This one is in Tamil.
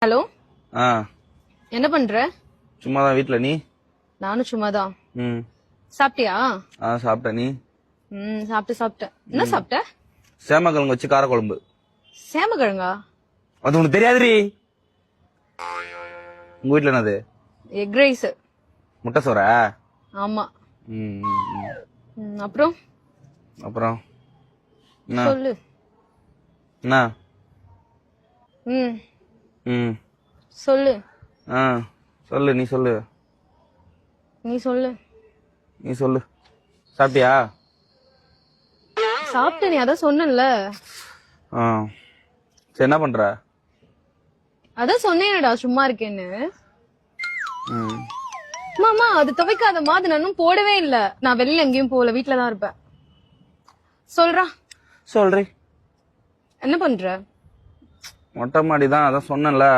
ஹலோ, ஆ என்ன பண்ற? சும்மாதான் வீட்ல. நீ? நானும் சும்மாதான். ம் சாப்பிட்டியா? சாப்பிட்டேன். நீ? சாப்பிட்டேன். என்ன சாப்பிட்ட? சேமக்கிழங்கு வச்சு காரக்குழம்பு. சேமக்கிழங்கா? அது உனக்கு தெரியாதுரி. உங்க வீட்ல என்னது? Egg rice. முட்டை சோறா? ஆமா. ம் அப்புறம் அப்புறம் என்ன? சொல்லு. என்ன? ம் ம் சொல்லு. சொல்லு. நீ சொல்லு. நீ சொல்லு. நீ சொல்லு. சாப்பிட்டியா? சாப்பிட்ட, நீ அதான் சொன்னல. சரி, என்ன பண்ற? அதான் சொன்னேனடா சும்மா இருக்கேன்னு. ம் மாமா அது துவைக்காதமா, அது நான் இன்னும் போடவே இல்ல. நான் வெளியில எங்கேயும் போகல, வீட்டுலதான் இருப்பேன். சொல்றா. சொல்றி. என்ன பண்ற? மொட்டை மாடி தான், அதான் சொன்னேன்ல.